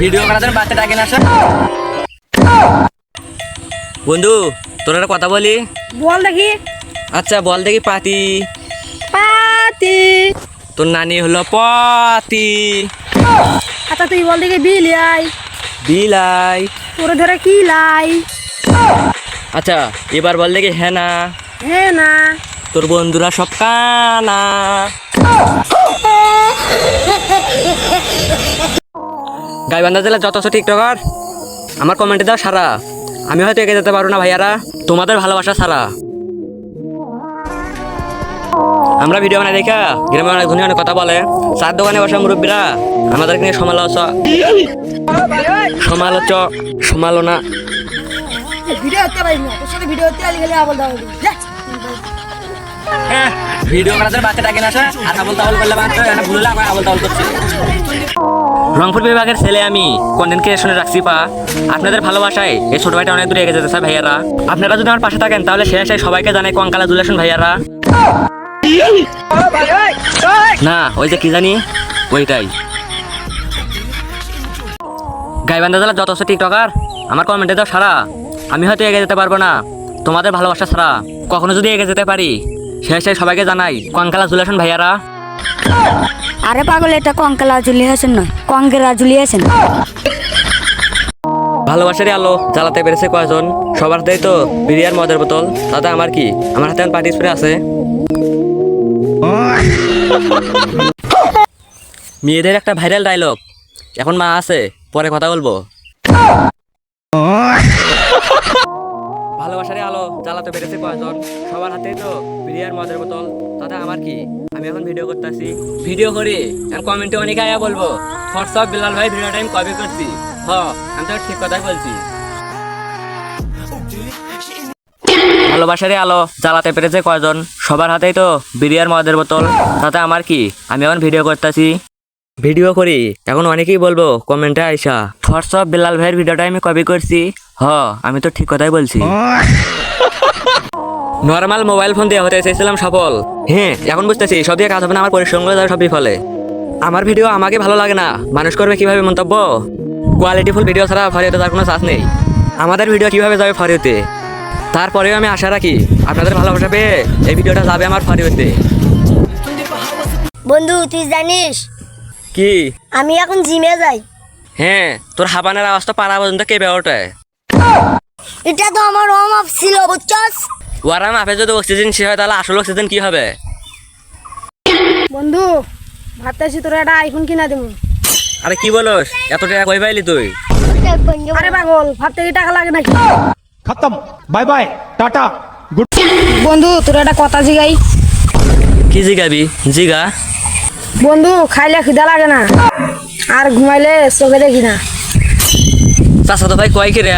Video করার জন্য বাচ্চা ডাকে না আসা। বন্ধু তোর একটা কথা বলি। বল দেখি। আচ্ছা বল দেখি। পাতি পাতি। তোর নানি হলো পাতি। আচ্ছা তুই বল দেখি বিলাই। বিলাই। তোর ধরে কি লাই? আচ্ছা এবার বল দেখি হ্যাঁ না। হ্যাঁ না। তোর বন্ধুরা সব কানা। গাইবান্ধা জেলার যত টিকটকার আমার কমেন্টে দাও সারা। আমি হয়তো এগিয়ে যেতে পারবো না ভাইয়ারা, তোমাদের ভালোবাসা ছাড়া। আমরা ভিডিও বানাই দেখা গ্রামে অনেক ধনী অনেক কথা বলে। চার দোকানে বসা মুরব্বীরা আমাদেরকে নিয়ে সমালোচনা ভিডিও হতে পারি না, তোর সাথে ভিডিও হতে আলি গেলে আবল দাও। ভিডিও করার জন্য বাচ্চা ডাকে না আসা আর আবল তাবল করলে বাচ্চা ভুল হলে আবার আবল তাবল করছে। রংপুর বিভাগের ছেলে আমি, কন্টেন্ট ক্রিয়েশনে রাখছি পা। আপনাদের ভালোবাসায় এই ছোট ভাইটা অনেক দূরে এগিয়ে যেতে চায় ভাইয়ারা। আপনারা যদি আমার পাশে থাকেন তাহলে শেষে সবাইকে জানাই কঙ্কালাজুলেশন ভাইয়ারা। না ওই যে কি জানি ওইটাই। গাইবান্ধা জেলার যত টিকটকার আমার কমেন্টে দাও সারা। আমি হয়তো এগিয়ে যেতে পারবো না, তোমাদের ভালোবাসা ছাড়া। কখনো যদি এগিয়ে যেতে পারি শেষে সবাইকে জানাই কঙ্কালাজুলেশন ভাইয়ারা। আরে পাগল, এটা কঙ্কালাজুলিয়েশন নয়, কংগ্রাচুলিয়েশন। ভালোবাসার আলো জ্বালাতে পেরেছে কয়জন? সবার হাতেই তো বিরিয়ার মদের বোতল, দাদা আমার কি? আমার হাতে পার্টি স্প্রে আছে। মেয়েদের একটা ভাইরাল ডায়লগ, এখন মা আছে পরে কথা বলবো। ভালোবাসার আলো জ্বালাতে পেরেছে কয়জন? সবার হাতেই তো বিরিয়ার মদের বোতল, দাদা আমার কি? আমি এখন ভিডিও করতেছি, ভিডিও করি এখন কমেন্টে অনেকে আয়া বলবো হোয়াটসঅ্যাপ বিলাল ভাই ভিডিও টাইম কবে করছি। আমি তো ঠিক কথাই বলছি। ভালোবাসার আলো জ্বালাতে পেরেছে কয়জন? সবার হাতেই তো বিরিয়ার মদের বোতল, তাতে আমার কি? আমি এখন ভিডিও করতেছি, ভিডিও করি এখন অনেকেই বলবো কমেন্টে আইসা হোয়াটসঅ্যাপ বিলাল ভাইয়ের ভিডিওটা আমি কপি করছি। আমি তো ঠিক কথাই বলছি। নর্মাল মোবাইল ফোন দিয়ে হতে চেয়েছিলাম সফল, এখন বুঝতেছি সব দিয়ে কাজ হবে না, আমার পরিশ্রমগুলো যাবে সব বিফলে। আমার ভিডিও আমাকে ভালো লাগে না, মানুষ করবে কিভাবে মন্তব্য? কোয়ালিটিফুল ভিডিও ছাড়া ফরিতে তার কোনো চান্স নেই। আমাদের ভিডিও কিভাবে যাবে ফরিতে? তারপরেও আমি আশা রাখি আপনাদের ভালোবাসা পেয়ে এই ভিডিওটা যাবে আমার ফরিতে। বন্ধু তুই জানিস কি? আমি এখন জিমে যাই। তোর হাবানের আওয়াজ তো পাড়া পর্যন্ত কেঁপে ওঠে। এটা তো আমার ওয়ার্ম আপ ছিল, বুঝছস? ওয়ারাম আপে যদি অক্সিজেন শেষ হয় তাহলে আসল অক্সিজেন কি হবে? বন্ধু ভাবতেছি তোর একটা আইফোন কিনা দেবো। আরে কি বলস, এত টাকা কই পাইলি তুই? আরে পাগল, ভাবতে কি টাকা লাগে নাকি? खत्म बाय बाय टाटा गुड। বন্ধু তোর একটা কথা জিগাই। কি জিগাবি? জিগা। বন্ধু খাইলে খিদা লাগে না আর ঘুমাইলে চোখে দেখি না। চাচা তো ভাই কয় কি রে?